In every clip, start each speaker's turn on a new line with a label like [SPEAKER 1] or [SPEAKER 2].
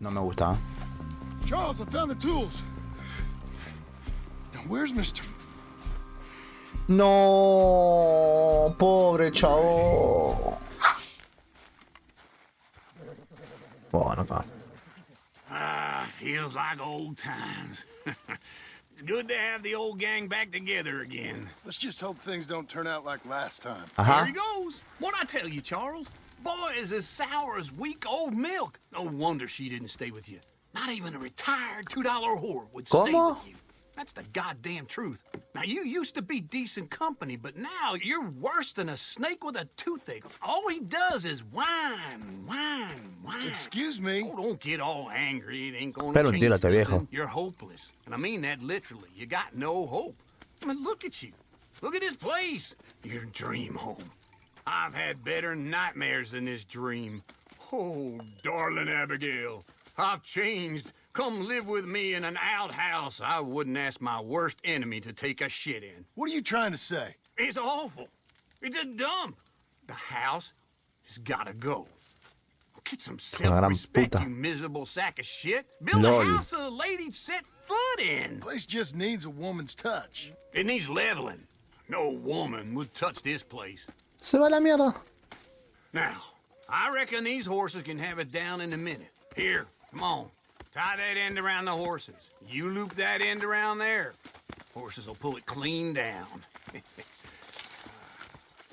[SPEAKER 1] No me gusta.
[SPEAKER 2] Charles, I found the tools. Now, where's Mr.
[SPEAKER 1] No, pobre chavo. Bueno, acá.
[SPEAKER 3] Feels like old times. It's good to have the old gang back together again.
[SPEAKER 2] Let's just hope things don't turn out like last time.
[SPEAKER 3] There he goes. What'd I tell you, Charles? Boy is as sour as week-old milk. No wonder she didn't stay with you. Not even a retired $2 whore would stay
[SPEAKER 1] ¿Cómo?
[SPEAKER 3] with you. That's the goddamn truth. Now, you used to be decent company, but now you're worse than a snake with a toothache. All he does is whine, whine, whine.
[SPEAKER 2] Excuse me?
[SPEAKER 3] Oh, don't get all angry. It ain't gonna
[SPEAKER 1] Pero
[SPEAKER 3] change
[SPEAKER 1] tírate, viejo.
[SPEAKER 3] nothing. You're hopeless. And I mean that literally. You got no hope. I mean, look at you. Look at this place. Your dream home. I've had better nightmares than this dream. Oh, darling Abigail, I've changed. Come live with me in an outhouse I wouldn't ask my worst enemy to take a shit in.
[SPEAKER 2] What are you trying to say?
[SPEAKER 3] It's awful. It's a dump. The house has gotta go. Get some
[SPEAKER 1] gran
[SPEAKER 3] self-respect,
[SPEAKER 1] puta.
[SPEAKER 3] you miserable sack of shit. Build
[SPEAKER 1] Lol.
[SPEAKER 3] a house a lady'd set foot in.
[SPEAKER 2] The place just needs a woman's touch.
[SPEAKER 3] It needs leveling. No woman would touch this place.
[SPEAKER 1] Se va a la mierda.
[SPEAKER 3] Now, I reckon these horses can have it down in a minute. Here, come on. Tie that end around the horses. You loop that end around there. Horses will pull it clean down.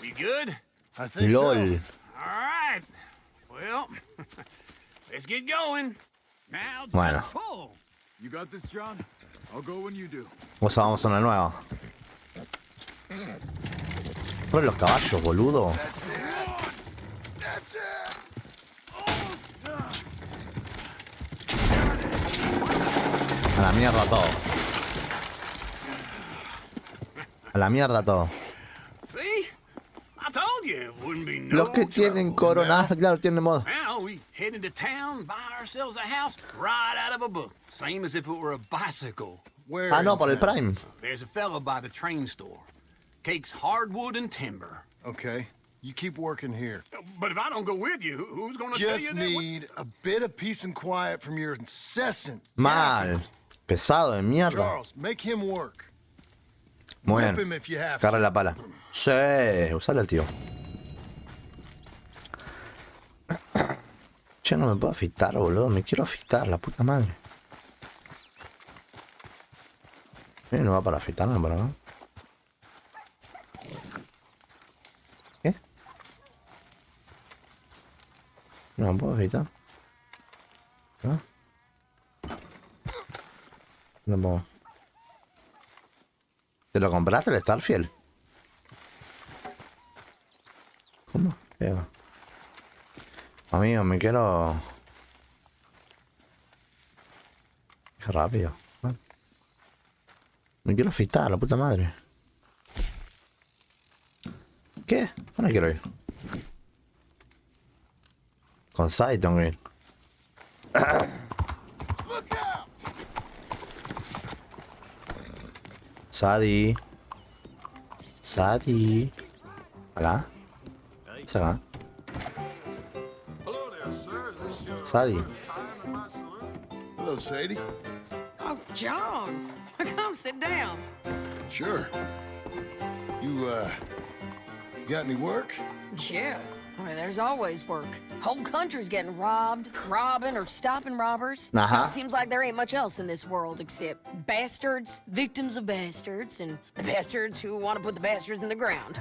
[SPEAKER 3] We good?
[SPEAKER 2] I think
[SPEAKER 1] LOL.
[SPEAKER 2] so.
[SPEAKER 3] All right. Well, let's get going. Now,
[SPEAKER 1] Bueno.
[SPEAKER 3] pull.
[SPEAKER 4] You got this, John? I'll go when you do.
[SPEAKER 1] O sea, vamos a una nueva. Bueno, los caballos, boludo.
[SPEAKER 2] That's it. That's it.
[SPEAKER 1] A la mierda todo. A la mierda todo.
[SPEAKER 3] See? I told you it wouldn't be no
[SPEAKER 1] Los que tienen
[SPEAKER 3] trouble.
[SPEAKER 1] corona, claro, tienen modo.
[SPEAKER 3] Now we head into town, buy ourselves a house right out of a book. Same as if it were a bicycle.
[SPEAKER 2] Where?
[SPEAKER 1] Ah, no,
[SPEAKER 2] in
[SPEAKER 1] por el
[SPEAKER 2] town?
[SPEAKER 1] Prime.
[SPEAKER 3] There's a fella by the train store. Cakes hardwood and timber.
[SPEAKER 2] Okay. You keep working here.
[SPEAKER 3] But if I don't go with you, who's gonna tell you
[SPEAKER 2] Just
[SPEAKER 3] that?
[SPEAKER 2] need a bit of peace and quiet from your incessant.
[SPEAKER 1] Mal. Pesado de mierda.
[SPEAKER 2] Charles, make him work.
[SPEAKER 1] Muy
[SPEAKER 2] Whip
[SPEAKER 1] bien.
[SPEAKER 2] him if you have
[SPEAKER 1] Agarra
[SPEAKER 2] to.
[SPEAKER 1] la pala. Sí, usale al tío. Che, no me puedo afeitar, boludo. Me quiero afeitar, la puta madre. No va para afeitarme, para acá. ¿Qué? No me puedo afeitar. ¿No? No puedo. ¿Te lo compraste el Starfield? ¿Cómo? Pega. Amigo, me quiero... Qué rápido. Me quiero afeitar, la puta madre. ¿Qué? ¿Dónde quiero ir? Con Sai tengo que ir. Sadi. Sadi. ¿Acá? ¿Es acá? Sadi.
[SPEAKER 2] Hello, Sadie.
[SPEAKER 5] Oh, John, come sit down.
[SPEAKER 2] Sure. You, got any work?
[SPEAKER 5] Yeah, well, there's always work. Whole country's getting robbed, robbing, or stopping robbers.
[SPEAKER 1] Uh-huh.
[SPEAKER 5] Seems like there ain't much else in this world except bastards, victims of bastards, and the bastards who want to put the bastards in the ground.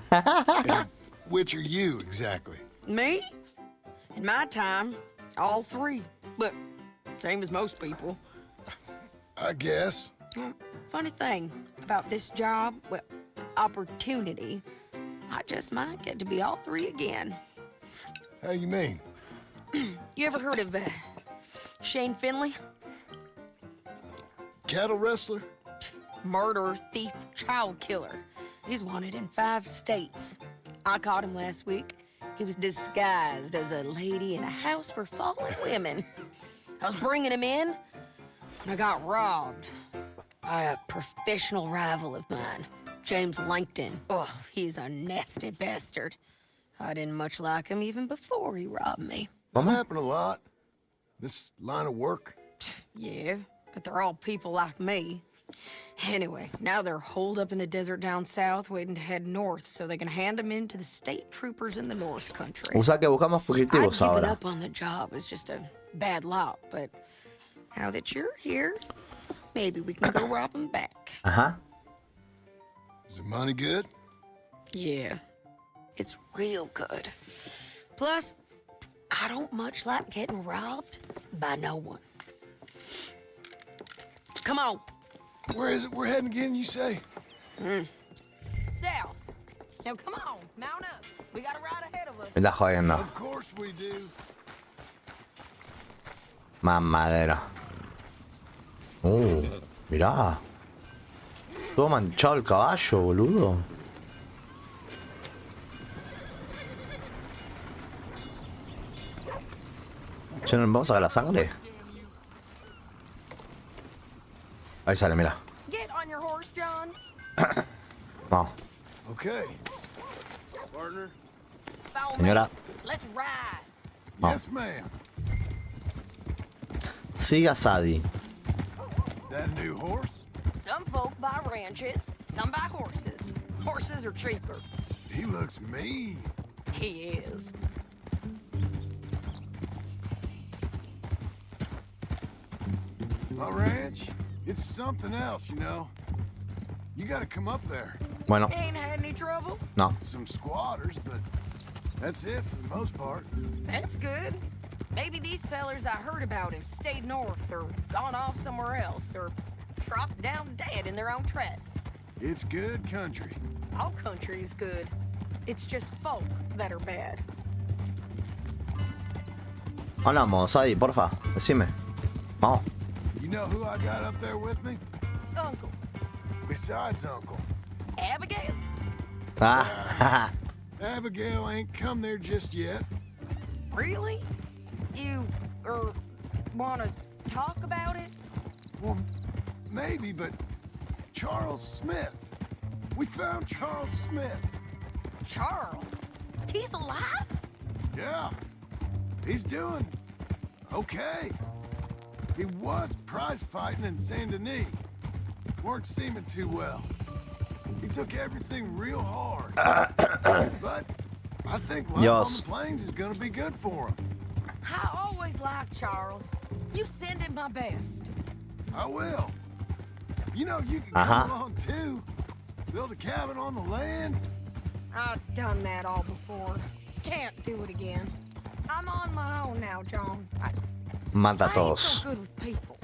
[SPEAKER 2] Which are you, exactly?
[SPEAKER 5] Me? In my time, all three. But same as most people.
[SPEAKER 2] I guess.
[SPEAKER 5] Funny thing about this job, well, opportunity, I just might get to be all three again.
[SPEAKER 2] How you mean?
[SPEAKER 5] You ever heard of Shane Finley?
[SPEAKER 2] Cattle wrestler?
[SPEAKER 5] Murderer, thief, child killer. He's wanted in 5 states. I caught him last week. He was disguised as a lady in a house for fallen women. I was bringing him in, and I got robbed by a professional rival of mine, James Langton. Oh, he's a nasty bastard. I didn't much like him even before he robbed me.
[SPEAKER 2] That happened a lot. This line of work?
[SPEAKER 5] Yeah, but they're all people like me. Anyway, now they're holed up in the desert down south, waiting to head north so they can hand them in to the state troopers in the north country.
[SPEAKER 1] O sea que buscamos
[SPEAKER 5] I'd
[SPEAKER 1] fugitivos
[SPEAKER 5] given
[SPEAKER 1] ahora.
[SPEAKER 5] up on the job as just a bad lot, but now that you're here, maybe we can go rob them back.
[SPEAKER 1] Ajá.
[SPEAKER 2] Is the money good?
[SPEAKER 5] Yeah, it's real good. Plus, I don't much like getting robbed by no one. Come on.
[SPEAKER 2] Where is it we're heading again, you say?
[SPEAKER 5] South. Now come on, mount up. We got a ride ahead of us.
[SPEAKER 1] Me está jodiendo.
[SPEAKER 2] Of course we do.
[SPEAKER 1] Mamadera. Mirá. Todo manchado el caballo, boludo. Che, ¿no vamos a ver la sangre? Ahí sale, mira.
[SPEAKER 5] Get on your horse, John.
[SPEAKER 1] Vamos.
[SPEAKER 2] Okay.
[SPEAKER 3] Partner?
[SPEAKER 5] Follow
[SPEAKER 1] Señora.
[SPEAKER 5] me. Let's ride.
[SPEAKER 2] Yes, ma'am.
[SPEAKER 1] Siga a Sadie.
[SPEAKER 2] That new horse?
[SPEAKER 5] Some folk buy ranches, some buy horses. Horses are cheaper.
[SPEAKER 2] He looks mean.
[SPEAKER 5] He is.
[SPEAKER 2] My ranch, it's something else, you know. You gotta come up there.
[SPEAKER 1] Bueno,
[SPEAKER 5] Ain't had any trouble?
[SPEAKER 1] no.
[SPEAKER 2] Some squatters, but that's it for the most part.
[SPEAKER 5] That's good. Maybe these fellers I heard about have stayed north or gone off somewhere else or dropped down dead in their own tracks.
[SPEAKER 2] It's good country.
[SPEAKER 5] All country is good. It's just folk that are bad.
[SPEAKER 1] Hablamos, Sadie, porfa. Decime. Vamos.
[SPEAKER 2] You know who I got up there with me?
[SPEAKER 5] Uncle,
[SPEAKER 2] Besides Uncle.
[SPEAKER 5] Abigail?
[SPEAKER 1] Ah,
[SPEAKER 2] Abigail ain't come there just yet.
[SPEAKER 5] Really? You, wanna talk about it?
[SPEAKER 2] Well, maybe, but Charles Smith. We found Charles Smith.
[SPEAKER 5] Charles? He's alive?
[SPEAKER 2] Yeah. He's doing okay. He was prize fighting in Saint Denis. Weren't seeming too well. He took everything real hard. But I think life on
[SPEAKER 1] Yes.
[SPEAKER 2] the plains is gonna be good for him.
[SPEAKER 5] I always liked Charles. You send him my best.
[SPEAKER 2] I will. You know, you can
[SPEAKER 1] Uh-huh.
[SPEAKER 2] come along too. Build a cabin on the land.
[SPEAKER 5] I've done that all before. Can't do it again. I'm on my own now, John.
[SPEAKER 1] mata a
[SPEAKER 5] I ain't
[SPEAKER 1] todos.
[SPEAKER 5] so good with people.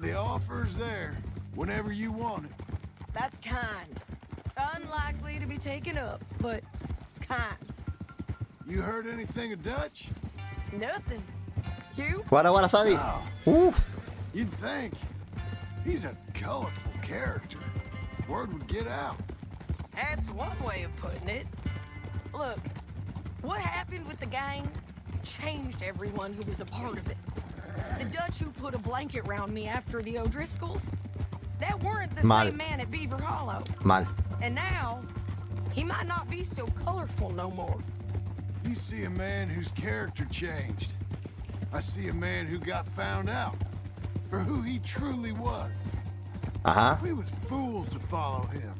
[SPEAKER 2] The offer's there whenever you want it.
[SPEAKER 5] That's kind. Unlikely to be taken up, but kind.
[SPEAKER 2] You heard anything of Dutch?
[SPEAKER 5] Nothing. You?
[SPEAKER 1] Guarda, guarda, Sadie.
[SPEAKER 2] No.
[SPEAKER 1] Uf.
[SPEAKER 2] You'd think. He's a colorful character. Word would get out.
[SPEAKER 5] That's one way of putting it. Look, what happened with the gang changed everyone who was a part of it. The Dutch who put a blanket round me after the O'Driscolls, that weren't the
[SPEAKER 1] Mal.
[SPEAKER 5] same man at Beaver Hollow.
[SPEAKER 1] Mal.
[SPEAKER 5] And now, he might not be so colorful no more.
[SPEAKER 2] You see a man whose character changed. I see a man who got found out for who he truly was.
[SPEAKER 1] Ajá.
[SPEAKER 2] We was fools to follow him.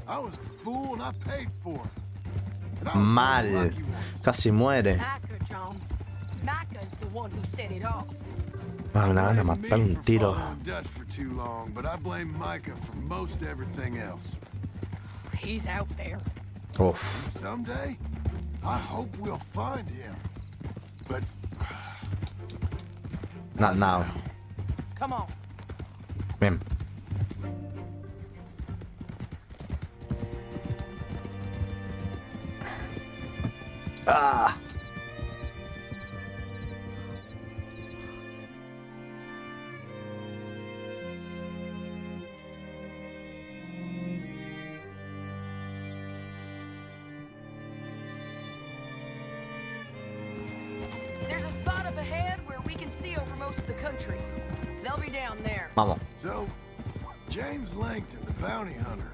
[SPEAKER 2] I was a fool and I paid for it. And I was one of the
[SPEAKER 1] Mal.
[SPEAKER 2] lucky ones.
[SPEAKER 1] Casi muere.
[SPEAKER 5] Micah, John. Micah's the one who set it off.
[SPEAKER 1] Ah, me van a
[SPEAKER 2] Blame
[SPEAKER 1] matar
[SPEAKER 2] me
[SPEAKER 1] un
[SPEAKER 2] for
[SPEAKER 1] tiro.
[SPEAKER 2] following Dutch for too long, but I blame Micah for most everything else.
[SPEAKER 5] He's out there.
[SPEAKER 1] Uf.
[SPEAKER 2] Someday, I hope we'll find him. But
[SPEAKER 1] Not now.
[SPEAKER 5] Come on.
[SPEAKER 1] Bien. Ah.
[SPEAKER 5] There's a spot up ahead where we can see over most of the country. They'll be down there.
[SPEAKER 1] Vamos.
[SPEAKER 2] so, James Langton, the bounty hunter,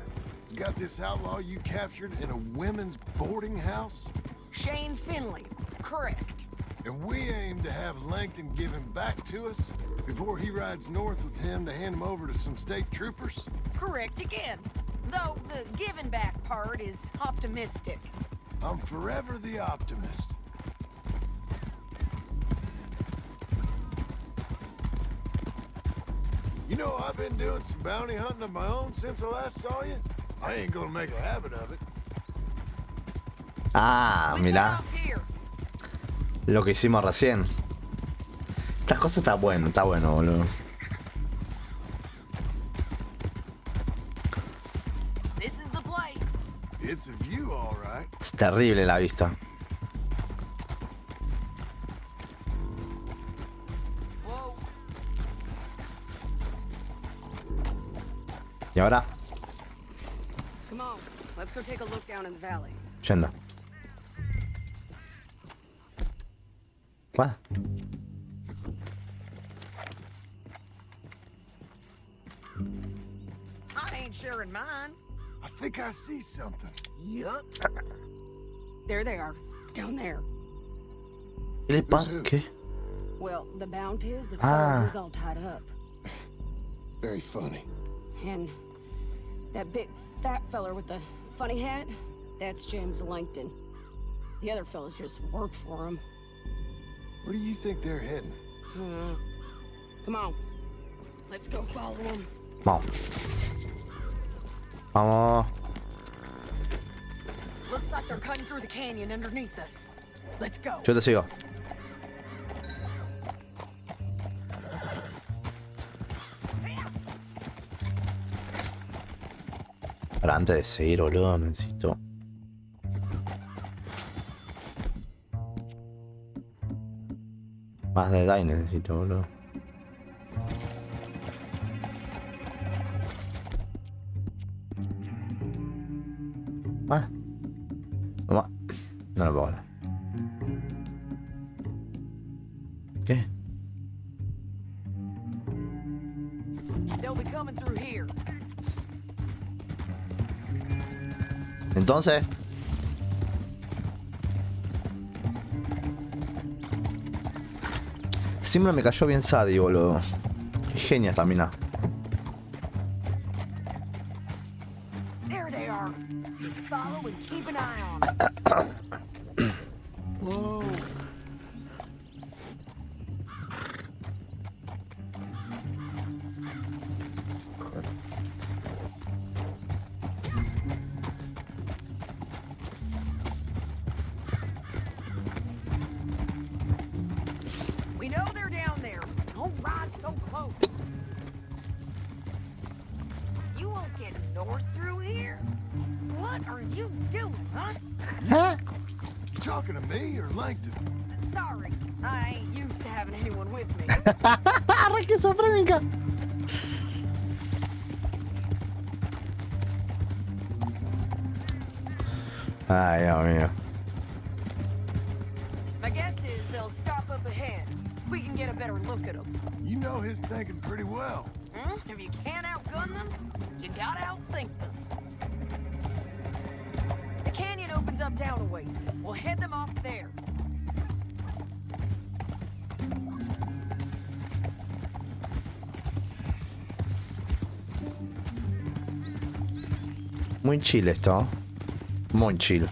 [SPEAKER 2] got this outlaw you captured in a women's boarding house?
[SPEAKER 5] Shane Finley. Correct.
[SPEAKER 2] And we aim to have Langton give him back to us before he rides north with him to hand him over to some state troopers?
[SPEAKER 5] Correct again. Though the giving back part is optimistic.
[SPEAKER 2] I'm forever the optimist. You know, I've been doing some bounty hunting of my own since I last saw you. I ain't gonna make a habit of it.
[SPEAKER 1] Ah,
[SPEAKER 5] We get
[SPEAKER 1] mirá.
[SPEAKER 5] off here.
[SPEAKER 1] Lo que hicimos recién. Estas cosas está bueno, boludo.
[SPEAKER 5] This is the place.
[SPEAKER 2] It's a view, all right.
[SPEAKER 1] Es terrible la vista.
[SPEAKER 5] Whoa.
[SPEAKER 1] Y ahora,
[SPEAKER 5] Come on, let's go take a look down in the valley.
[SPEAKER 1] yendo. ¿Cuál?
[SPEAKER 5] I ain't sharing mine.
[SPEAKER 2] I think I see something.
[SPEAKER 5] Yup. There they are, down there.
[SPEAKER 1] ¿Qué le pasa?
[SPEAKER 2] who?
[SPEAKER 1] ¿Qué?
[SPEAKER 5] Well, the bounty is the
[SPEAKER 1] Ah.
[SPEAKER 5] fellow who's all tied up.
[SPEAKER 2] Very funny.
[SPEAKER 5] And that big fat feller with the funny hat, that's James Langton. The other fellas just work for him.
[SPEAKER 2] Where do you think they're heading?
[SPEAKER 5] Come on, let's go follow him.
[SPEAKER 1] Vamos. Vamos.
[SPEAKER 5] Looks like they're cutting through the canyon underneath us. Let's go.
[SPEAKER 1] Yo te sigo. Ahora, antes de seguir, boludo, necesito... Más de DAI necesito, boludo. Ah. No, no lo puedo hablar. ¿Qué?
[SPEAKER 5] They'll be coming through here.
[SPEAKER 1] Entonces... Siempre me cayó bien Sadie, boludo. Qué genia esta mina.
[SPEAKER 5] There they are. Just follow and keep an eye on them. Whoa. We know they're down there. Don't ride so close. You won't get north through here? What are you doing, huh?
[SPEAKER 2] You talking to me or Langton?
[SPEAKER 5] Sorry, I ain't used to having anyone with me.
[SPEAKER 1] ¡Re esquizofrénica! Ay, Dios mío.
[SPEAKER 5] My guess is they'll stop up ahead. We can get a better look at them.
[SPEAKER 2] You know his thinking pretty well.
[SPEAKER 5] If you can't outgun them, you gotta outthink them. The canyon opens up down a ways. We'll head them off there.
[SPEAKER 1] Muy chill esto. Muy chill.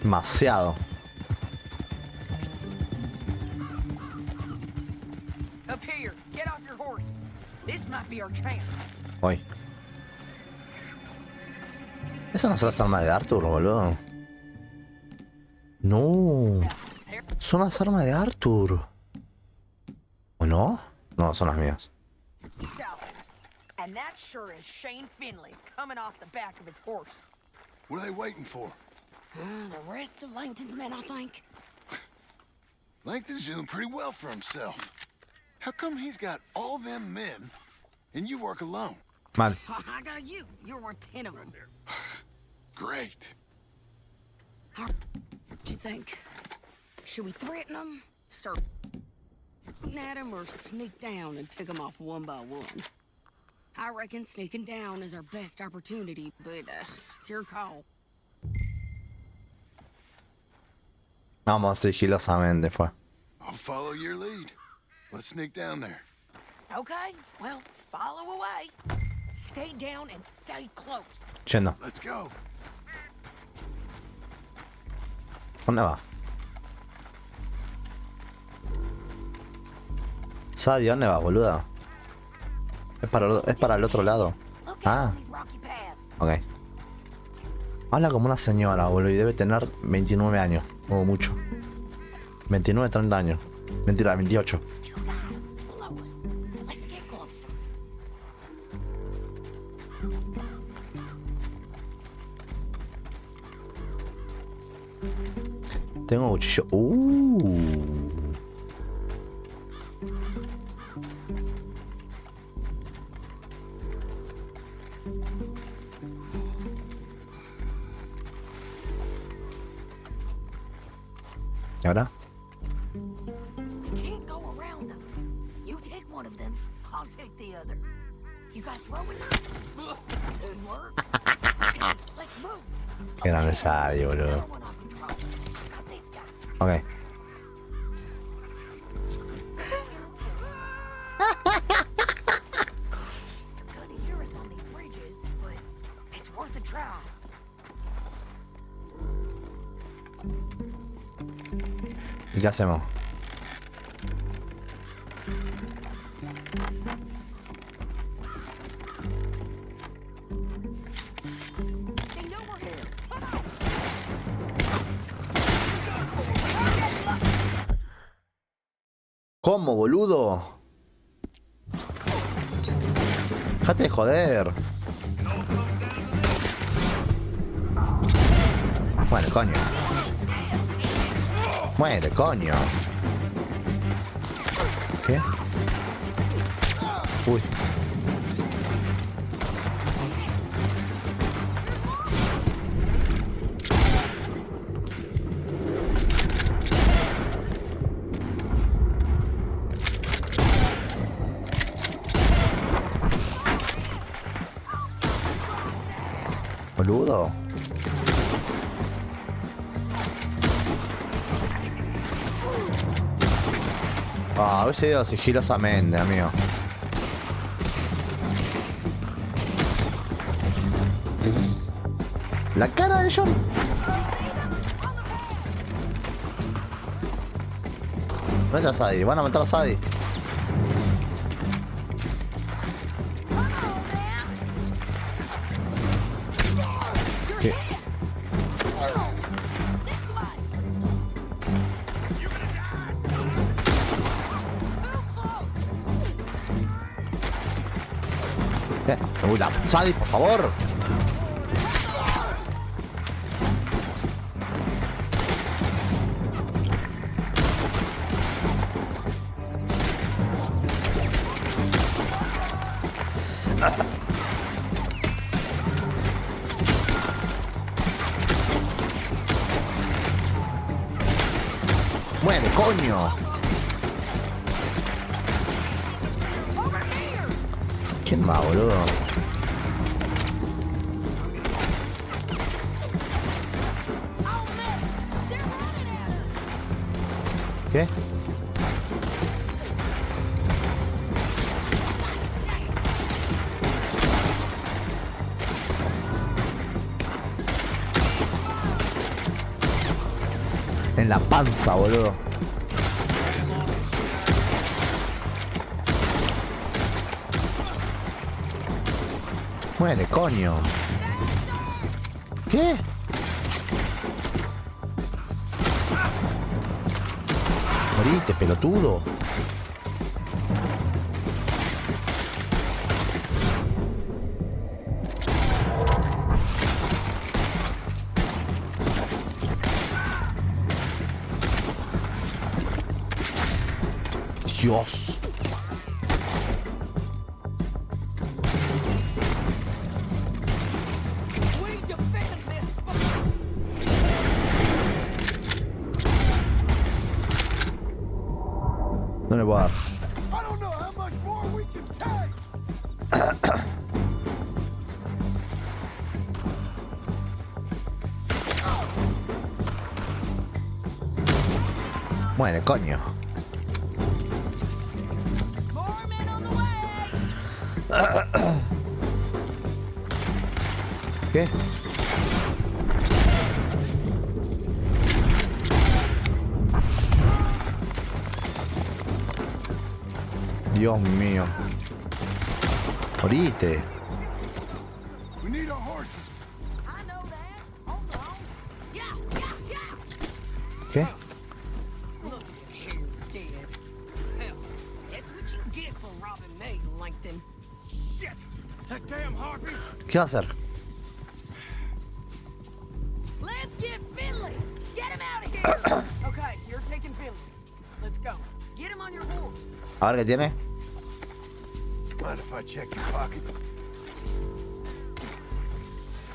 [SPEAKER 1] Demasiado.
[SPEAKER 5] Up here, get off your horse. This might be our chance.
[SPEAKER 1] Hoy. Esas no son las armas de Arthur, boludo. No.
[SPEAKER 5] There.
[SPEAKER 1] Son las armas de Arthur. ¿O no? No, son las mías.
[SPEAKER 5] And that sure is Shane Finley coming off the back of his horse.
[SPEAKER 2] What are they waiting for?
[SPEAKER 5] The rest of Langton's men, I think.
[SPEAKER 2] Langton's doing pretty well for himself. How come he's got all them men and you work alone?
[SPEAKER 1] Mal.
[SPEAKER 5] I got you. You're worth 10 of them.
[SPEAKER 2] Great.
[SPEAKER 5] What do you think? Should we threaten them? Start Shoot at him or sneak down and pick him off one by one. I reckon sneaking down is our best opportunity, but it's your call.
[SPEAKER 1] Vamos sigilosamente, fue.
[SPEAKER 2] I'll follow your lead. Let's sneak down there.
[SPEAKER 5] Okay, well, follow away. Stay down and stay close.
[SPEAKER 1] Yendo.
[SPEAKER 2] Let's go.
[SPEAKER 1] ¿Dónde va? Sadie, ¿dónde va, boluda? Es para el otro lado.
[SPEAKER 5] Look
[SPEAKER 1] Ah.
[SPEAKER 5] out on these rocky paths.
[SPEAKER 1] Ok. Habla como una señora, boludo, y debe tener 29 años, o mucho. 29, 30 años. Mentira, 28.
[SPEAKER 5] You guys, below us. Let's get closer.
[SPEAKER 1] Tengo cuchillo. ¿Y ahora?
[SPEAKER 5] We can't go around them. You take one of them, I'll take the other. You got throwing knives? Good work. Let's move.
[SPEAKER 1] Qué grande Sadie, boludo.
[SPEAKER 5] Another one I'll control. I got this guy.
[SPEAKER 1] Ok.
[SPEAKER 5] Couldn't hear us on these bridges, but it's worth a try.
[SPEAKER 1] ¿Y qué hacemos?
[SPEAKER 5] They know we're here. Come on.
[SPEAKER 1] ¿Cómo, boludo? Déjate de joder. Bueno, coño. Muere, coño. ¿Qué? Uy. Boludo. Ah, hubiese ido sigilosamente, amigo. La cara de John. ¿Dónde está Sadie? Van a matar a Sadie. ¿Qué? Uy, la Sadie, por favor. Muere, coño. ¿Quién más, boludo? ¿Qué? En la panza, boludo. Muere, coño. ¿Qué? Morite, pelotudo. Dios. No No le puedo dar.
[SPEAKER 2] I don't know how much more we can take.
[SPEAKER 1] Bueno, coño.
[SPEAKER 5] More men on the way.
[SPEAKER 1] ¿Qué? Dios mío. Morite.
[SPEAKER 2] We need our horses.
[SPEAKER 5] I know that. Hold on. Yeah, yeah, yeah.
[SPEAKER 1] ¿Qué?
[SPEAKER 5] Look at him dead. Hell, that's what you get for robbing me, Langton.
[SPEAKER 3] Shit! That damn harpy!
[SPEAKER 1] ¿Qué va a hacer?
[SPEAKER 5] Let's get Finley. Get him out of here. Okay, you're taking Finley. Let's go. Get him on your horse.
[SPEAKER 1] A ver qué tiene.
[SPEAKER 2] Mind if I check your pockets?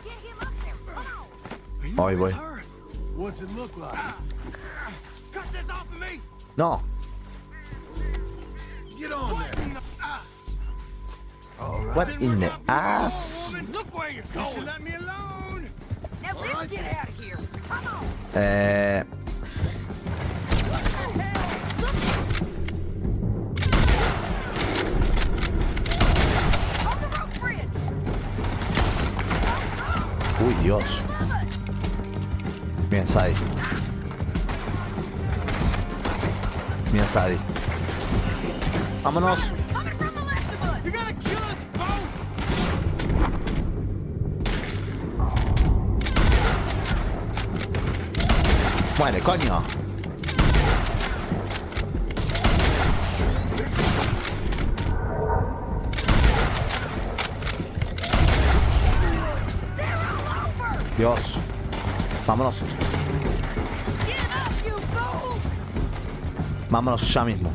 [SPEAKER 5] Get him up there. Come on.
[SPEAKER 2] Are you
[SPEAKER 1] Voy,
[SPEAKER 2] with
[SPEAKER 1] voy.
[SPEAKER 2] her? What's it look like?
[SPEAKER 3] Cut this off of me!
[SPEAKER 1] No.
[SPEAKER 2] Get on there. All right.
[SPEAKER 1] What in the ass?
[SPEAKER 3] Woman, look where you're going! You should let me alone!
[SPEAKER 5] Now let's
[SPEAKER 2] right.
[SPEAKER 5] get out of here. Come on. What the hell? Look. On the rope bridge.
[SPEAKER 1] Uy, Dios.
[SPEAKER 5] Above us.
[SPEAKER 1] Bien, Sadie. Bien, Sadie. Vámonos.
[SPEAKER 5] Coming from the left of us.
[SPEAKER 3] You gotta kill us both!
[SPEAKER 1] Muere, coño.
[SPEAKER 5] They're all over.
[SPEAKER 1] Dios. Vámonos.
[SPEAKER 5] Get up, you fools.
[SPEAKER 1] Vámonos ya mismo.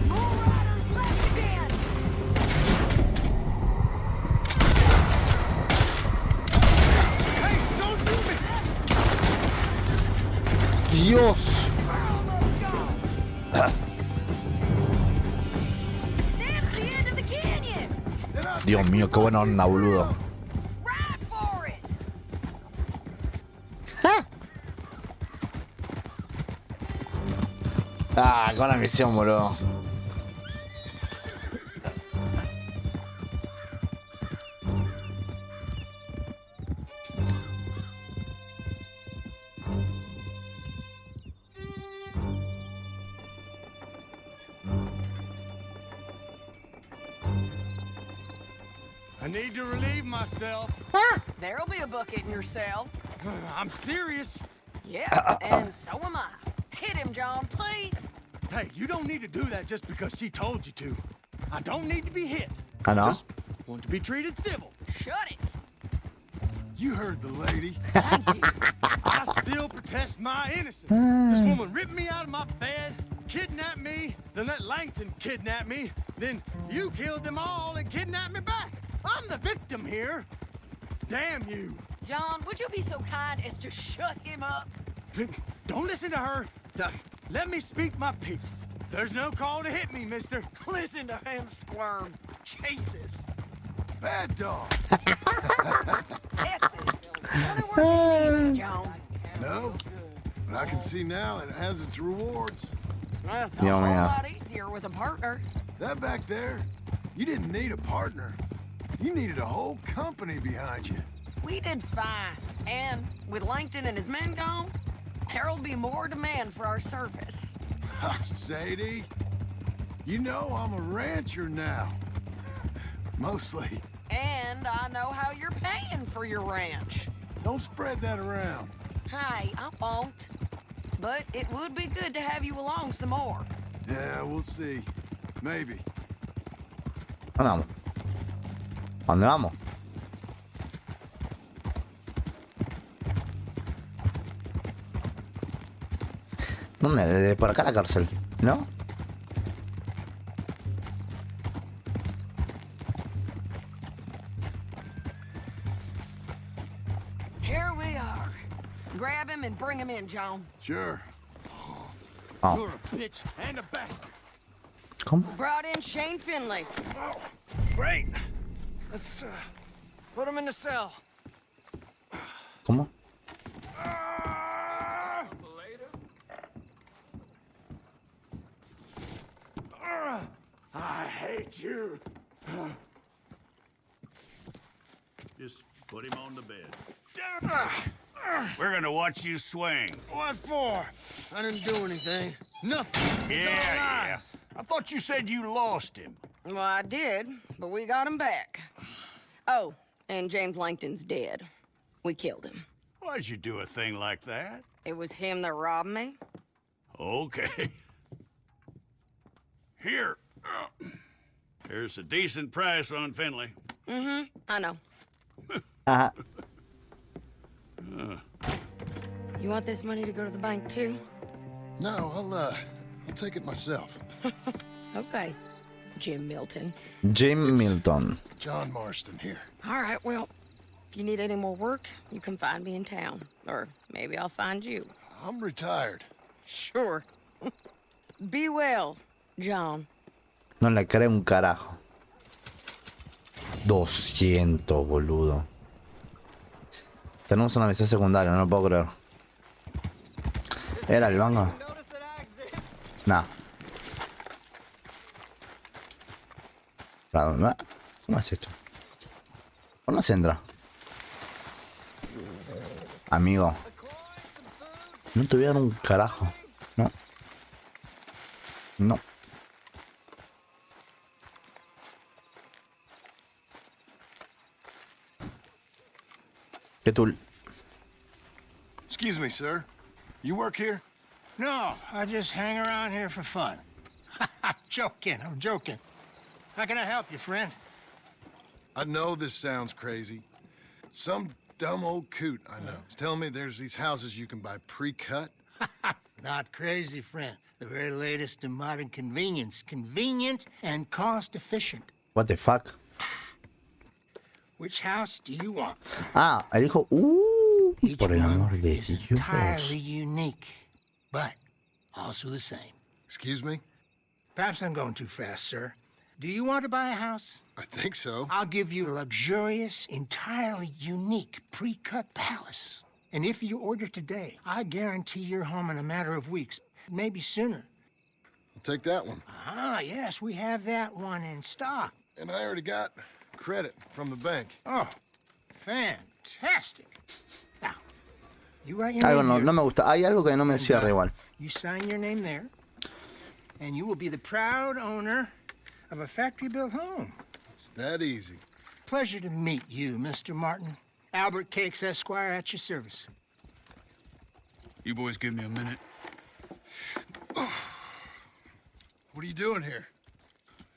[SPEAKER 5] More riders left again.
[SPEAKER 3] Hey, don't do me!
[SPEAKER 1] Dios.
[SPEAKER 5] We're almost gone. That's the end of the canyon.
[SPEAKER 1] Dios mío, qué buena onda, boludo.
[SPEAKER 5] Ride for it.
[SPEAKER 1] Ah, con la misión, boludo.
[SPEAKER 3] I need to relieve myself.
[SPEAKER 5] There'll be a bucket in your cell.
[SPEAKER 3] I'm serious.
[SPEAKER 5] Yeah, and so am I. Hit him, John, please.
[SPEAKER 3] Hey, you don't need to do that just because she told you to. I don't need to be hit.
[SPEAKER 1] I know.
[SPEAKER 3] Just want to be treated civil.
[SPEAKER 5] Shut it.
[SPEAKER 2] You heard the lady.
[SPEAKER 3] I still protest my innocence. This woman ripped me out of my bed, kidnapped me, then let Langton kidnap me, then you killed them all and kidnapped me back. I'm the victim here. Damn you.
[SPEAKER 5] John, would you be so kind as to shut him up?
[SPEAKER 3] Don't listen to her. Let me speak my piece. There's no call to hit me, mister.
[SPEAKER 5] Listen to him squirm. Jesus.
[SPEAKER 2] Bad dog.
[SPEAKER 5] That's it. Only working easy, John.
[SPEAKER 2] No, but I can see now it has its rewards.
[SPEAKER 5] That's a
[SPEAKER 1] Yeah,
[SPEAKER 5] whole
[SPEAKER 1] yeah.
[SPEAKER 5] lot easier with a partner.
[SPEAKER 2] That back there, you didn't need a partner. You needed a whole company behind you.
[SPEAKER 5] We did fine. And with Langton and his men gone, there'll be more demand for our service.
[SPEAKER 2] Sadie, you know I'm a rancher now. Mostly.
[SPEAKER 5] And I know how you're paying for your ranch.
[SPEAKER 2] Don't spread that around.
[SPEAKER 5] Hey, I won't. But it would be good to have you along some more.
[SPEAKER 2] Yeah, we'll see. Maybe.
[SPEAKER 1] ¿Dónde vamos? ¿A dónde vamos? ¿Dónde? De por acá la cárcel, ¿no?
[SPEAKER 5] Here we are. Grab him and bring him in, John.
[SPEAKER 2] Sure.
[SPEAKER 1] Oh.
[SPEAKER 2] You're a bitch and a bastard.
[SPEAKER 1] ¿Cómo?
[SPEAKER 5] Brought in Shane Finley.
[SPEAKER 2] Oh, great. Let's put him in the cell.
[SPEAKER 1] ¿Cómo?
[SPEAKER 2] I hate you.
[SPEAKER 6] Just put him on the bed.
[SPEAKER 3] We're gonna watch you swing.
[SPEAKER 2] What for? I didn't do anything. Nothing. It's all lies.
[SPEAKER 3] I thought you said you lost him.
[SPEAKER 5] Well, I did, but we got him back. Oh, and James Langton's dead. We killed him.
[SPEAKER 3] Why'd you do a thing like that?
[SPEAKER 5] It was him that robbed me.
[SPEAKER 3] Okay. Here. Here's a decent price on Finley.
[SPEAKER 5] I know.
[SPEAKER 1] Ajá.
[SPEAKER 5] You want this money to go to the bank, too?
[SPEAKER 2] No, I'll take it myself.
[SPEAKER 5] Okay, Jim Milton.
[SPEAKER 1] Jim Milton.
[SPEAKER 2] John Marston here.
[SPEAKER 5] All right, well, if you need any more work, you can find me in town. Or maybe I'll find you.
[SPEAKER 2] I'm retired.
[SPEAKER 5] Sure. Be well, John.
[SPEAKER 1] No le creo un carajo. 200, boludo. Tenemos una misión secundaria, no lo puedo creer. ¿Era el banco? Nah. ¿Cómo es esto? ¿Por dónde se entra? Amigo. No tuvieron un carajo. No. No. ¿Qué tú?
[SPEAKER 2] Excuse me, sir. You work here?
[SPEAKER 7] No, I just hang around here for fun. I'm joking. How can I help you, friend?
[SPEAKER 2] I know this sounds crazy. Some dumb old coot I know is telling me there's these houses you can buy pre-cut.
[SPEAKER 7] Not crazy, friend. The very latest in modern convenience. Convenient and cost-efficient.
[SPEAKER 1] What the fuck?
[SPEAKER 7] Which house do you want?
[SPEAKER 1] Ah, él dijo,
[SPEAKER 7] Each
[SPEAKER 1] por el amor
[SPEAKER 7] one
[SPEAKER 1] de
[SPEAKER 7] is
[SPEAKER 1] Dios.
[SPEAKER 7] entirely unique, but also the same.
[SPEAKER 2] Excuse me?
[SPEAKER 7] Perhaps I'm going too fast, sir. Do you want to buy a house?
[SPEAKER 2] I think so.
[SPEAKER 7] I'll give you a luxurious, entirely unique pre-cut palace. And if you order today, I guarantee you're home in a matter of weeks, maybe sooner.
[SPEAKER 2] I'll take that one.
[SPEAKER 7] Ah, yes, we have that one in stock.
[SPEAKER 2] And I already got credit from the bank.
[SPEAKER 7] Oh, fantastic. Now, you write your
[SPEAKER 1] Algo
[SPEAKER 7] name
[SPEAKER 1] no,
[SPEAKER 7] here,
[SPEAKER 1] no me gusta. Hay algo que no me
[SPEAKER 7] and,
[SPEAKER 1] cierra igual.
[SPEAKER 7] You sign your name there, and you will be the proud owner of a factory-built home.
[SPEAKER 2] It's that easy.
[SPEAKER 7] Pleasure to meet you, Mr. Martin. Albert Cakes, Esquire, at your service.
[SPEAKER 4] You boys give me a minute.
[SPEAKER 2] What are you doing here?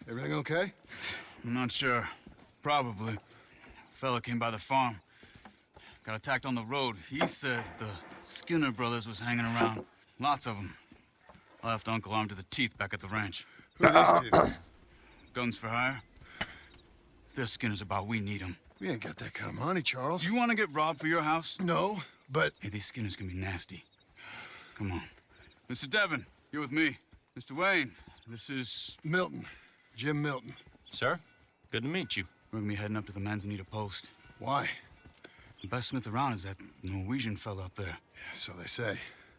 [SPEAKER 2] Everything okay?
[SPEAKER 4] I'm not sure. Probably. Fella came by the farm. Got attacked on the road. He said the Skinner brothers was hanging around. Lots of them. I left Uncle armed to the teeth back at the ranch.
[SPEAKER 2] Who are these two?
[SPEAKER 4] Guns for hire. If they're Skinner's about, we need them.
[SPEAKER 2] We ain't got that kind of money, Charles.
[SPEAKER 4] You want to get robbed for your house?
[SPEAKER 2] No, but
[SPEAKER 4] Hey, these Skinners can be nasty. Come on. Mr. Devon, you're with me. Mr. Wayne, this is...
[SPEAKER 2] Milton. Jim Milton.
[SPEAKER 8] Sir, good to meet you.
[SPEAKER 4] We're gonna be heading up to the Manzanita Post.
[SPEAKER 2] Why?
[SPEAKER 4] The best smith around is that Norwegian fella up there.
[SPEAKER 2] So they say.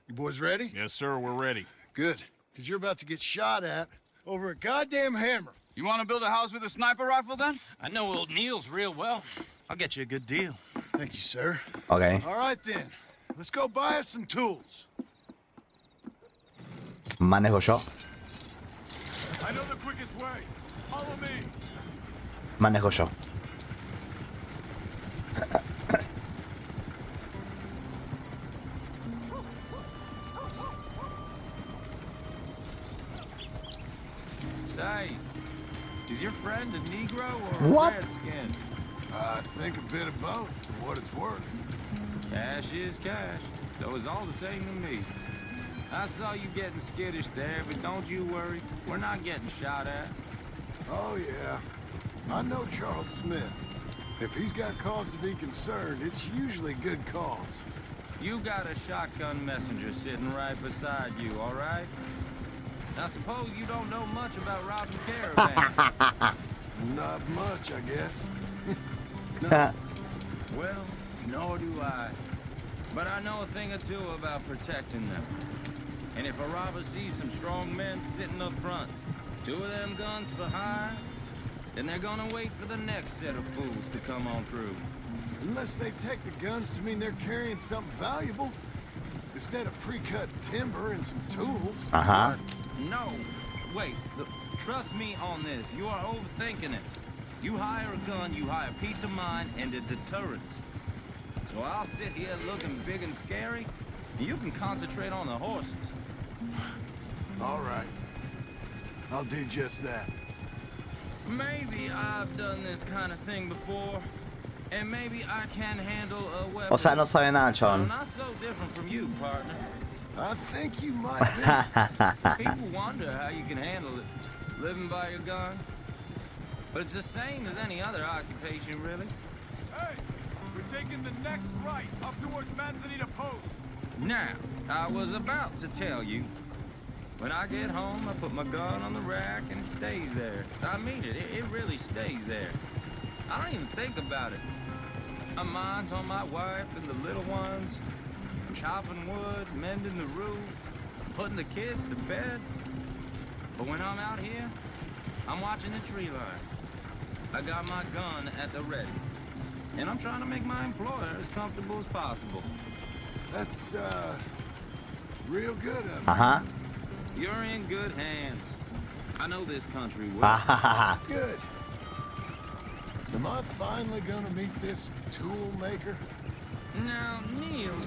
[SPEAKER 2] You boys ready?
[SPEAKER 8] Yes, sir, we're ready.
[SPEAKER 2] Good. Because you're about to get shot at over a goddamn hammer.
[SPEAKER 4] You want to build a house with a sniper rifle, then?
[SPEAKER 8] I know old Neil's real well. I'll get you a good deal.
[SPEAKER 2] Thank you, sir.
[SPEAKER 1] Ok.
[SPEAKER 2] All right, then. Let's go buy us some tools.
[SPEAKER 1] Manejo yo.
[SPEAKER 2] I know the quickest way. Follow me.
[SPEAKER 1] Manejo yo.
[SPEAKER 8] Say, is your friend a Negro or a
[SPEAKER 1] What?
[SPEAKER 8] Redskin?
[SPEAKER 2] I think a bit of both, for what it's worth.
[SPEAKER 8] Cash is cash, so it's all the same to me. I saw you getting skittish there, but don't you worry. We're not getting shot at.
[SPEAKER 2] Oh, yeah. I know Charles Smith. If he's got cause to be concerned, it's usually good cause.
[SPEAKER 8] You got a shotgun messenger sitting right beside you, all right? Now suppose you don't know much about robbing caravans.
[SPEAKER 2] Not much, I guess.
[SPEAKER 8] Well, nor do I. But I know a thing or two about protecting them. And if a robber sees some strong men sitting up front, 2 of them guns for hire, then they're gonna wait for the next set of fools to come on through.
[SPEAKER 2] Unless they take the guns to mean they're carrying something valuable. Instead of pre-cut timber and some tools.
[SPEAKER 1] Ajá.
[SPEAKER 8] No. Wait, trust me on this. You are overthinking it. You hire a gun, you hire peace of mind and a deterrent. So I'll sit here looking big and scary, and you can concentrate on the horses.
[SPEAKER 2] All right. I'll do just that.
[SPEAKER 8] Maybe I've done this kind of thing before, and maybe I can handle a weapon.
[SPEAKER 1] O sea, no sabe nada,
[SPEAKER 8] I'm
[SPEAKER 1] chabón.
[SPEAKER 8] not so different from you, partner.
[SPEAKER 2] I think you might be.
[SPEAKER 8] People wonder how you can handle it, living by your gun. But it's the same as any other occupation, really.
[SPEAKER 9] Hey, we're taking the next right up towards Manzanita Post.
[SPEAKER 8] Now, I was about to tell you. When I get home, I put my gun on the rack and it stays there. I mean it, it really stays there. I don't even think about it. My mind's on my wife and the little ones. I'm chopping wood, mending the roof, putting the kids to bed. But when I'm out here, I'm watching the tree line. I got my gun at the ready. And I'm trying to make my employer as comfortable as possible.
[SPEAKER 2] That's, real good of you.
[SPEAKER 1] Ajá.
[SPEAKER 8] You're in good hands. I know this country well.
[SPEAKER 1] Ajajaja.
[SPEAKER 2] Good. Am I finally gonna meet this tool maker?
[SPEAKER 8] Now, Niels,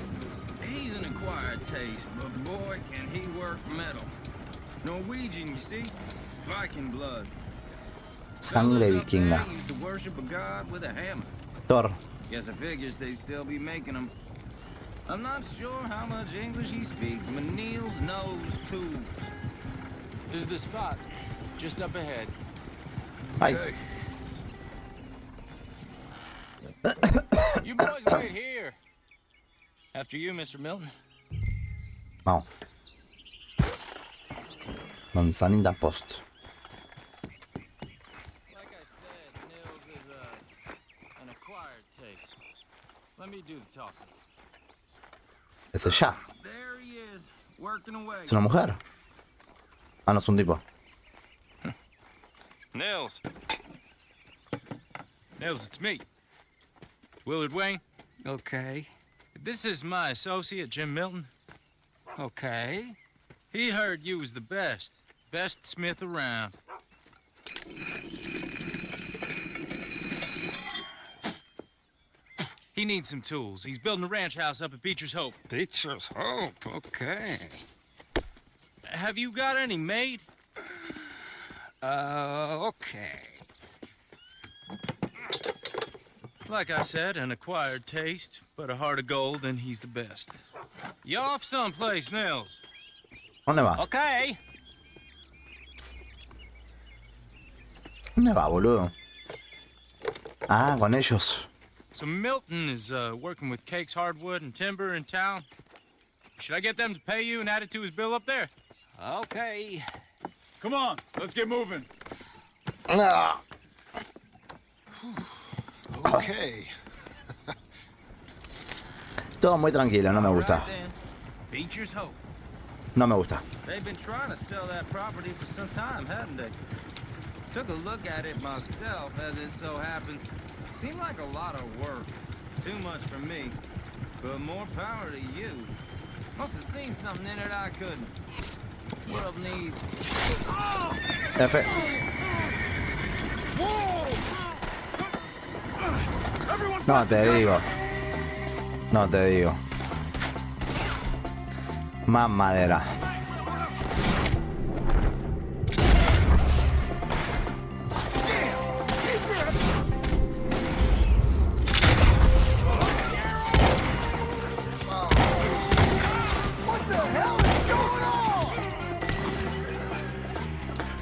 [SPEAKER 8] he's an acquired taste, but boy, can he work metal. Norwegian, you see? Viking blood.
[SPEAKER 1] Sangre
[SPEAKER 8] Fellas up
[SPEAKER 1] vikinga.
[SPEAKER 8] there used to worship a god with a hammer.
[SPEAKER 1] Thor.
[SPEAKER 8] Guess I figures they'd still be making them. I'm not sure how much English he speaks, but Niels knows tools.
[SPEAKER 9] This is the spot, just up ahead.
[SPEAKER 1] Ay.
[SPEAKER 2] Hey,
[SPEAKER 9] You boys wait here.
[SPEAKER 8] After you, Mr. Milton.
[SPEAKER 1] Vamos. Manzanita Post.
[SPEAKER 8] Like I said, Niels is an acquired taste. Let me do the talking.
[SPEAKER 1] Es ella.
[SPEAKER 8] There he is, working away.
[SPEAKER 1] Es una mujer. Ah, no, es un tipo.
[SPEAKER 9] Nils. Nils, it's me. Willard Wayne.
[SPEAKER 3] Okay.
[SPEAKER 9] This is my associate, Jim Milton.
[SPEAKER 3] Okay.
[SPEAKER 9] He heard you was the best. Best smith around. He needs some tools. He's building a ranch house up at Beecher's Hope.
[SPEAKER 3] Beecher's Hope. Okay.
[SPEAKER 9] Have you got any made?
[SPEAKER 3] Okay.
[SPEAKER 9] Like I said, an acquired taste, but a heart of gold, and he's the best. You off someplace, Nils?
[SPEAKER 1] ¿Dónde va?
[SPEAKER 3] Okay.
[SPEAKER 1] ¿Dónde va, boludo? Ah, con ellos.
[SPEAKER 9] So Milton is working with Cake's Hardwood and Timber in town. Should I get them to pay you and add it to his bill up there?
[SPEAKER 3] Okay.
[SPEAKER 6] Come on, let's get moving.
[SPEAKER 1] Ah.
[SPEAKER 2] okay.
[SPEAKER 1] Todo muy tranquilo, no me gusta.
[SPEAKER 8] Right then. Beecher's Hope.
[SPEAKER 1] No me gusta.
[SPEAKER 8] They've been trying to sell that property for some time, haven't they? Took a look at it myself, as it so happens. Seemed like a lot of work. Too much for me. But more power to you. Must have seen something in it I couldn't. World needs.
[SPEAKER 1] F. No te digo. No te digo. Más madera.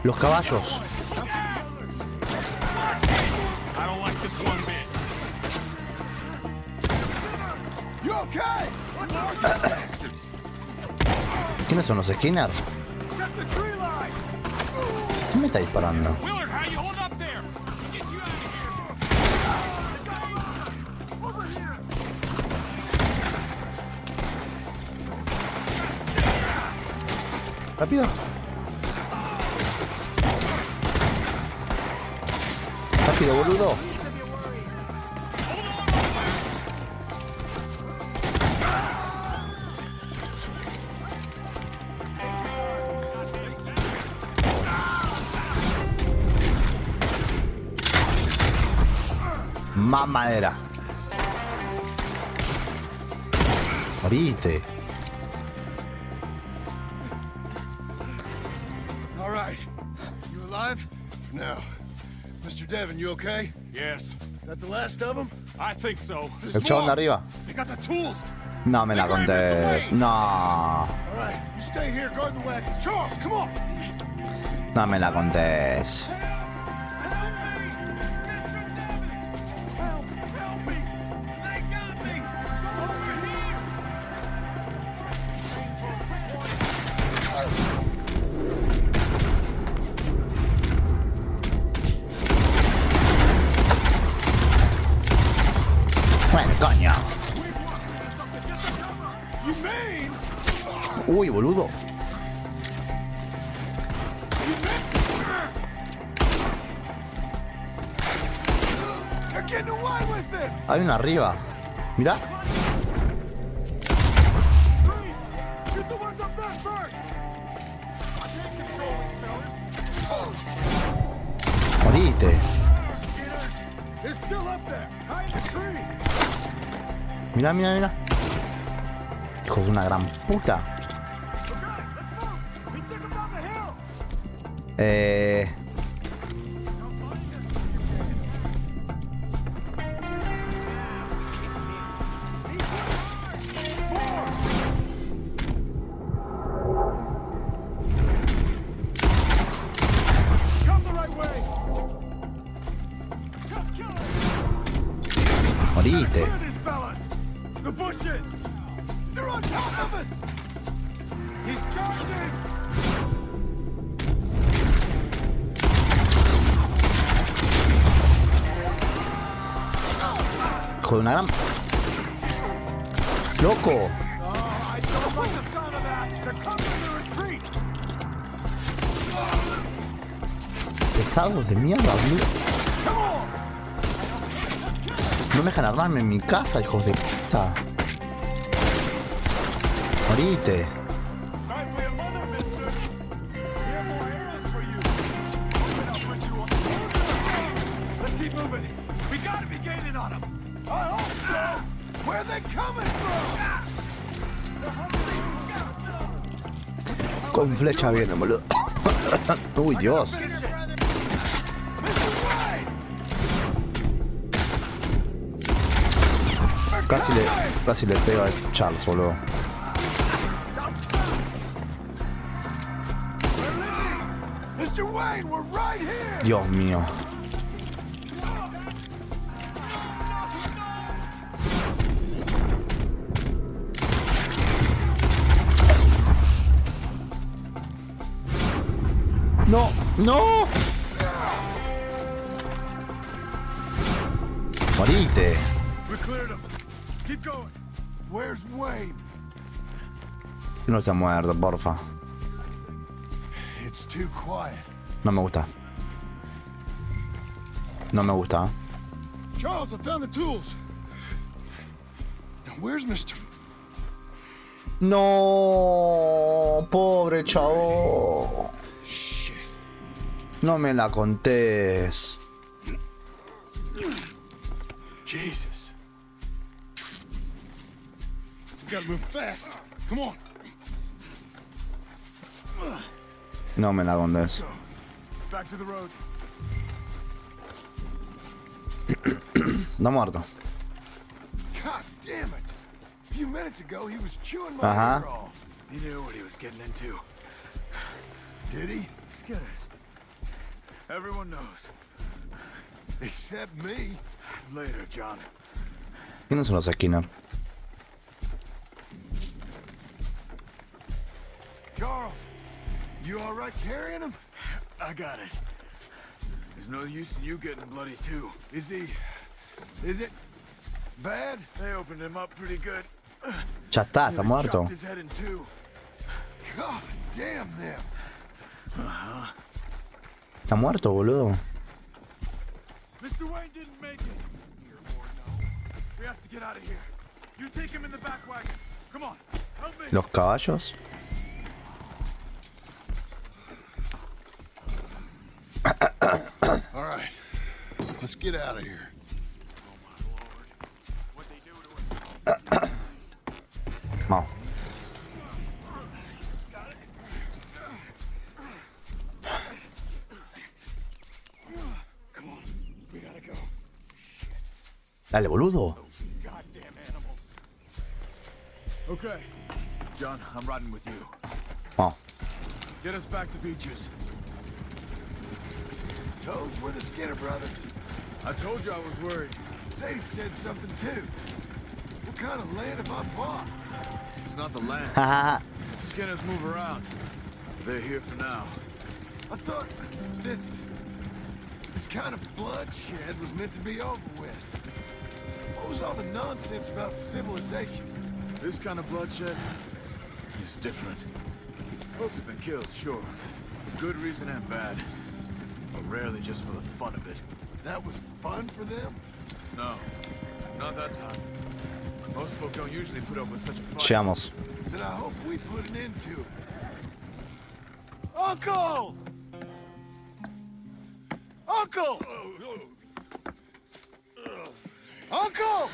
[SPEAKER 1] Los caballos.
[SPEAKER 6] I don't like this one bit.
[SPEAKER 2] You okay?
[SPEAKER 1] ¿Quiénes son los Skinner? ¿Quién me está disparando? Rápido. Rápido, boludo. Más madera. Morite.
[SPEAKER 2] All right. You alive? For now. Mr. Devon, you okay?
[SPEAKER 6] Yes,
[SPEAKER 2] That the last of them?
[SPEAKER 6] I think so.
[SPEAKER 2] There's
[SPEAKER 1] El chabón de
[SPEAKER 2] more.
[SPEAKER 1] arriba.
[SPEAKER 6] They got the tools.
[SPEAKER 1] No me la contés. No.
[SPEAKER 2] All right, you stay here, guard the wagons. Charles, come on.
[SPEAKER 1] No me la contés. Bueno, coño. Uy, boludo.
[SPEAKER 2] They're getting away with it.
[SPEAKER 1] Hay una arriba. Mira.
[SPEAKER 2] Shoot the ones up there first.
[SPEAKER 1] Morite.
[SPEAKER 2] It's still up there, high in the tree.
[SPEAKER 1] Mira, mira, mira. Hijo de una gran puta.
[SPEAKER 2] We took him down the hill. Come the right way. Just kill him.
[SPEAKER 1] Morite.
[SPEAKER 2] Clear these fellas. The bushes. They're on top of us. He's charging.
[SPEAKER 1] Hijo de una gran. ¡Loco!
[SPEAKER 2] Oh, I don't like the sound of that. They're coming to retreat.
[SPEAKER 1] Pesados de mierda, boludo.
[SPEAKER 2] Come on.
[SPEAKER 1] No me dejan armarme en mi casa, hijos de puta. Morite.
[SPEAKER 2] Time for your mother, mister. We have more arrows for you. Open up, Virtuoso. Let's keep moving. We gotta be gaining on them. I hope so. Where are they coming from?
[SPEAKER 1] Con flecha viene, boludo. Uy, Dios. Casi le pego a Charles, boludo.
[SPEAKER 2] Mr. Wayne, we're right here.
[SPEAKER 1] Dios mío. No, no. Morite.
[SPEAKER 2] We cleared them. Keep going. Where's Wayne?
[SPEAKER 1] Que no está muerto, porfa.
[SPEAKER 2] It's too quiet.
[SPEAKER 1] No me gusta. No me gusta.
[SPEAKER 2] Charles, I found the tools. Now, where's Mr.
[SPEAKER 1] No, pobre chavo.
[SPEAKER 2] Shit.
[SPEAKER 1] No me la contés.
[SPEAKER 2] Jesus. We gotta move fast. Come on.
[SPEAKER 1] No me la contés.
[SPEAKER 2] Back to the road.
[SPEAKER 1] No muerto.
[SPEAKER 2] God damn it. A few minutes ago, he was chewing my
[SPEAKER 1] Uh-huh.
[SPEAKER 2] ear off.
[SPEAKER 6] He knew what he was getting into.
[SPEAKER 2] Did he?
[SPEAKER 6] Skinners. Everyone knows.
[SPEAKER 2] Except me.
[SPEAKER 6] Later, John.
[SPEAKER 1] ¿Quiénes son los Skinner?
[SPEAKER 2] Charles, you all right carrying him?
[SPEAKER 6] I got it. There's no use in you getting bloody too.
[SPEAKER 2] Is it bad?
[SPEAKER 6] They opened him up pretty good.
[SPEAKER 1] Ya está
[SPEAKER 6] They
[SPEAKER 1] muerto.
[SPEAKER 6] chopped his head in two.
[SPEAKER 2] God damn them.
[SPEAKER 1] Está muerto, boludo.
[SPEAKER 6] Mr. Wayne didn't make it. Here, boy, no. We have to get out of here. You take him in the back wagon. Come on, help me.
[SPEAKER 1] Los caballos.
[SPEAKER 2] All right, let's get out of here.
[SPEAKER 1] Vamos.
[SPEAKER 2] Come on, we gotta go.
[SPEAKER 1] Dale, boludo.
[SPEAKER 6] Goddamn animals. Okay, John, I'm riding with you.
[SPEAKER 1] Vamos.
[SPEAKER 6] Get us back to Beaches.
[SPEAKER 2] Those were the Skinner brothers.
[SPEAKER 6] I told you I was worried.
[SPEAKER 2] Sadie said something too. What kind of land have I bought?
[SPEAKER 6] It's not the land.
[SPEAKER 1] Haha.
[SPEAKER 6] Skinners move around. They're here for now.
[SPEAKER 2] I thought this kind of bloodshed was meant to be over with. What was all the nonsense about civilization?
[SPEAKER 6] This kind of bloodshed is different. Folks have been killed, sure. For good reason and bad. But rarely just for the fun of it.
[SPEAKER 2] That was fun for them?
[SPEAKER 6] No, not that time. Most folk don't usually put up with such a fight.
[SPEAKER 1] Llegamos.
[SPEAKER 2] Then I hope we put an end to it. Uncle! Uncle! Uncle!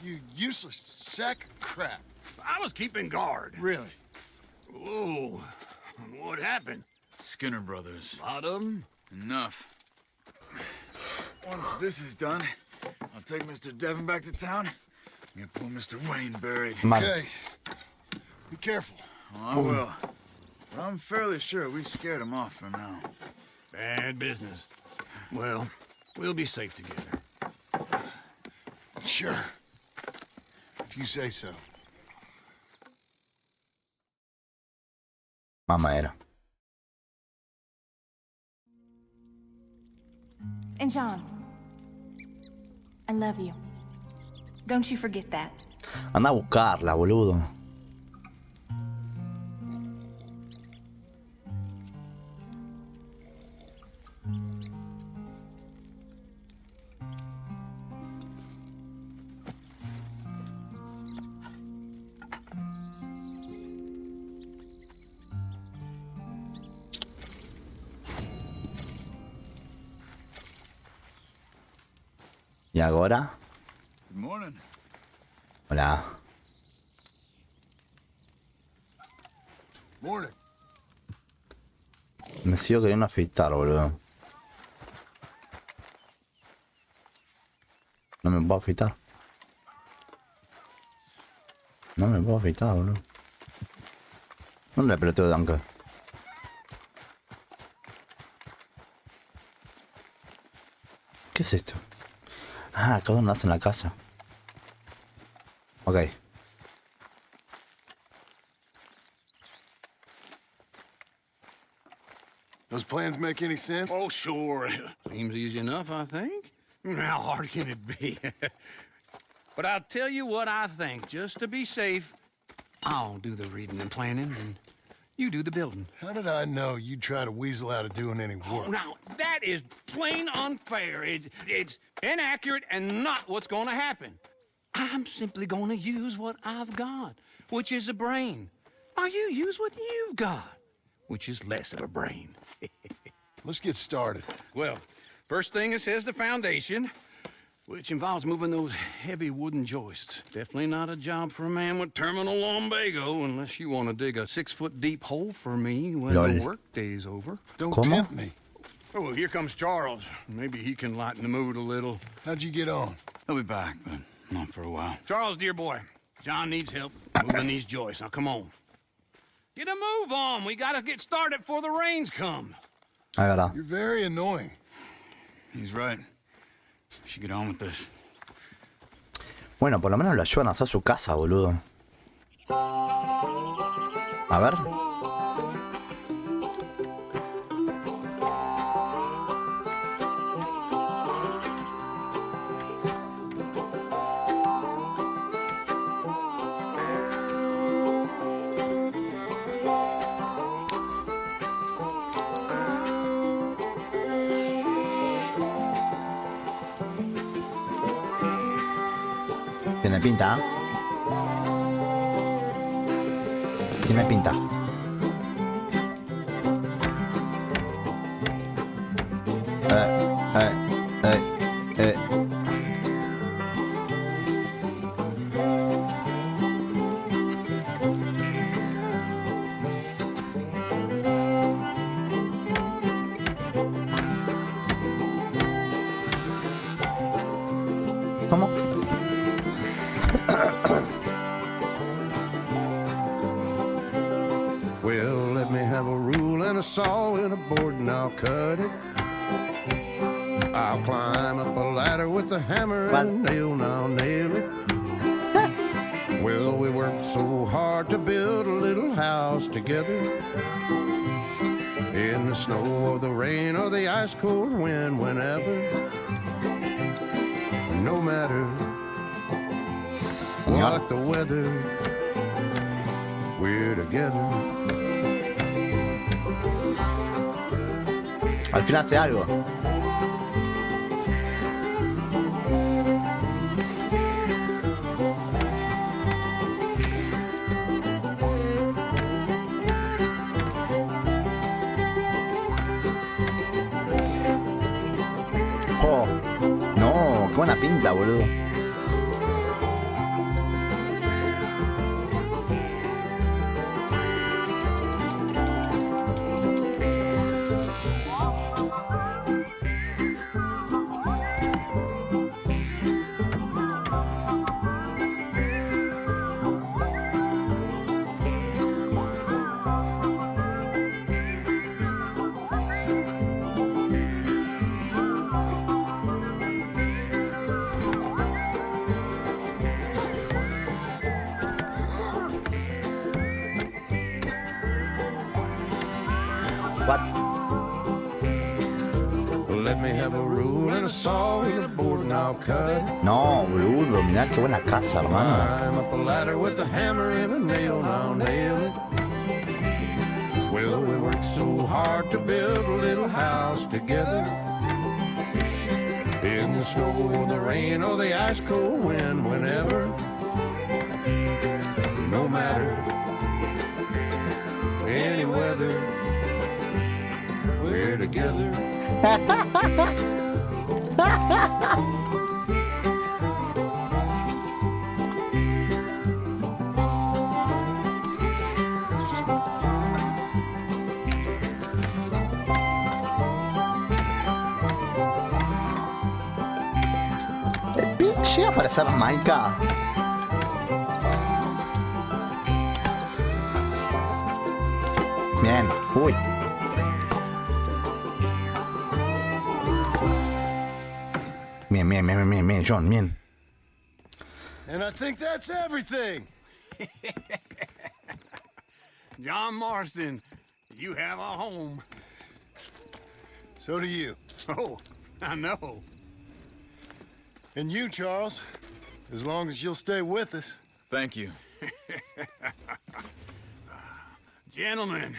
[SPEAKER 2] You useless sack of crap.
[SPEAKER 3] I was keeping guard.
[SPEAKER 2] Really?
[SPEAKER 3] Oh, what happened?
[SPEAKER 6] Skinner brothers.
[SPEAKER 3] Lot of them?
[SPEAKER 6] Enough. Once this is done, I'll take Mr. Devon back to town and get poor Mr. Wayne buried.
[SPEAKER 1] Mal.
[SPEAKER 2] Okay. Be careful.
[SPEAKER 6] Oh, I will. But I'm fairly sure we scared him off for now.
[SPEAKER 3] Bad business. Well, we'll be safe together.
[SPEAKER 2] Sure. If you say so.
[SPEAKER 1] Mamadera.
[SPEAKER 10] And John, I love you. Don't you forget that.
[SPEAKER 1] Anda a buscarla, boludo. ¿Y ahora?
[SPEAKER 6] Good morning.
[SPEAKER 1] Hola.
[SPEAKER 2] Morning.
[SPEAKER 1] Me sigo queriendo afeitar, boludo. No me puedo afeitar. No me puedo afeitar, boludo. ¿Dónde el peloteo de Dunker? ¿Qué es esto? Ah, cada uno hace en la casa. Ok.
[SPEAKER 2] Those plans make any sense?
[SPEAKER 3] Oh, sure. Seems easy enough, I think. How hard can it be? But I'll tell you what I think. Just to be safe, I'll do the reading and planning, and you do the building.
[SPEAKER 2] How did I know you'd try to weasel out of doing any work?
[SPEAKER 3] Now, that is plain unfair. It's inaccurate and not what's going to happen. I'm simply going to use what I've got, which is a brain. While you use what you've got, which is less of a brain.
[SPEAKER 2] Let's get started.
[SPEAKER 3] Well, first thing it says the foundation, which involves moving those heavy wooden joists. Definitely not a job for a man with terminal lumbago, unless you want to dig a 6-foot deep hole for me when the workday's over.
[SPEAKER 2] Don't
[SPEAKER 1] ¿Cómo?
[SPEAKER 2] tempt me.
[SPEAKER 3] Oh, here comes Charles. Maybe he can lighten the mood a little.
[SPEAKER 2] How'd you get on?
[SPEAKER 4] He'll be back, but not for a while.
[SPEAKER 3] Charles, dear boy, John needs help moving these joists. Now, come on. Get a move on. We gotta get started before the rains come.
[SPEAKER 1] Ahí verá.
[SPEAKER 2] You're very annoying.
[SPEAKER 4] He's right. We should get on with this.
[SPEAKER 1] Bueno, por lo menos lo ayudan a hacer su casa, boludo. A ver. Tiene pinta, ¿eh? Tiene pinta. Eh. ¿Cómo?
[SPEAKER 11] Well, let me have a rule and a saw and a board and I'll cut it. I'll climb up a ladder with a hammer and a nail and I'll nail it. Well, we worked so hard to build a little house together. In the snow or the rain or the ice cold wind, whenever. No matter what the weather, we're together.
[SPEAKER 1] Al final hace algo. Oh, no, qué buena pinta, boludo. What?
[SPEAKER 11] Let me have a rule and a saw and a board and I'll cut it.
[SPEAKER 1] No, boludo, mirá qué buena casa, hermano.
[SPEAKER 11] Climb up a ladder with a hammer and a nail and I'll nail it. Well, we worked so hard to build a little house together. In the snow or the rain or the ice cold wind, whenever. No matter any weather, we're together.
[SPEAKER 1] Llega a aparecer Maika. Bien, uy. Bien, John, bien.
[SPEAKER 2] And I think that's everything.
[SPEAKER 3] John Marston, you have a home.
[SPEAKER 2] So do you.
[SPEAKER 3] Oh, I know.
[SPEAKER 2] And you, Charles, as long as you'll stay with us.
[SPEAKER 6] Thank you.
[SPEAKER 3] Gentlemen,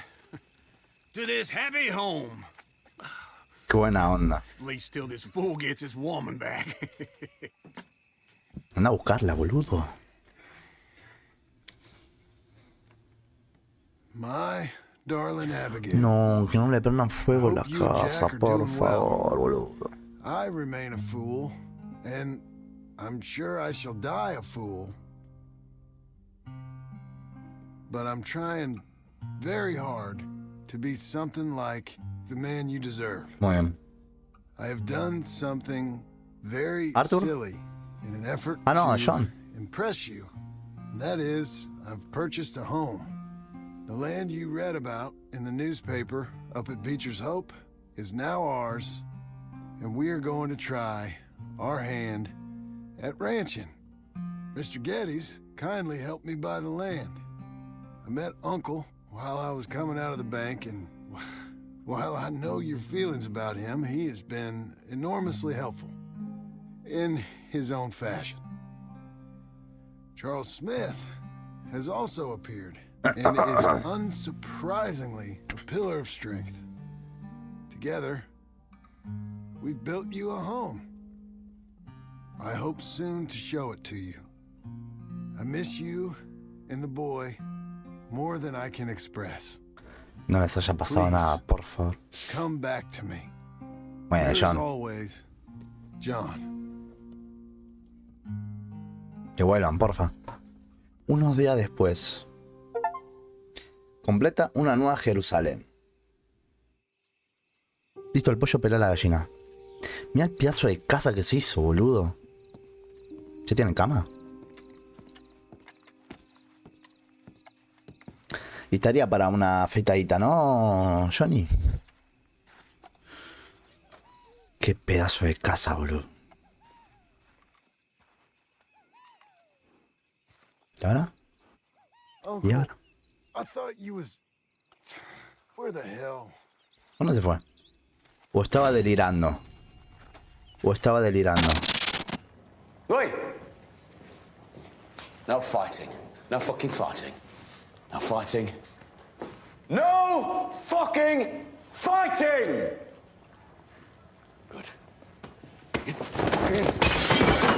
[SPEAKER 3] to this happy home.
[SPEAKER 1] Qué buena onda.
[SPEAKER 3] At least till this fool gets his woman back.
[SPEAKER 1] Anda a buscarla, boludo.
[SPEAKER 2] My darling Abigail.
[SPEAKER 1] No, que no le prendan fuego la
[SPEAKER 2] Hope you and
[SPEAKER 1] casa,
[SPEAKER 2] Jack are
[SPEAKER 1] por
[SPEAKER 2] doing well.
[SPEAKER 1] favor, boludo.
[SPEAKER 2] I remain a fool, and I'm sure I shall die a fool. But I'm trying very hard to be something like the man you deserve.
[SPEAKER 1] Muy bien.
[SPEAKER 2] I have done something very
[SPEAKER 1] Arthur?
[SPEAKER 2] silly in an effort
[SPEAKER 1] no,
[SPEAKER 2] to
[SPEAKER 1] Sean.
[SPEAKER 2] impress you. And that is, I've purchased a home. The land you read about in the newspaper up at Beecher's Hope is now ours, and we are going to try our hand at ranching. Mr. Geddes kindly helped me buy the land. I met Uncle while I was coming out of the bank, and while I know your feelings about him, he has been enormously helpful in his own fashion. Charles Smith has also appeared and is unsurprisingly a pillar of strength. Together, we've built you a home. I hope soon to show it to you. I miss you and the boy more than I can express.
[SPEAKER 1] No les haya pasado nada, por favor.
[SPEAKER 2] Come back to me.
[SPEAKER 1] Bueno,
[SPEAKER 2] As
[SPEAKER 1] John.
[SPEAKER 2] always, John.
[SPEAKER 1] Que vuelvan, porfa. Unos días después. Completa una nueva Jerusalén. Listo, el pollo peló a la gallina. Mira el pedazo de casa que se hizo, boludo. ¿Ya tienen cama? Y estaría para una afeitadita, ¿no, Johnny? Qué pedazo de casa, boludo. ¿Y ahora? ¿Y ahora?
[SPEAKER 2] I thought you was... Where the hell?
[SPEAKER 1] ¿Dónde se fue? O estaba delirando. O estaba delirando.
[SPEAKER 12] Oi! No fighting. No fucking fighting. No fighting. No fucking fighting! Good.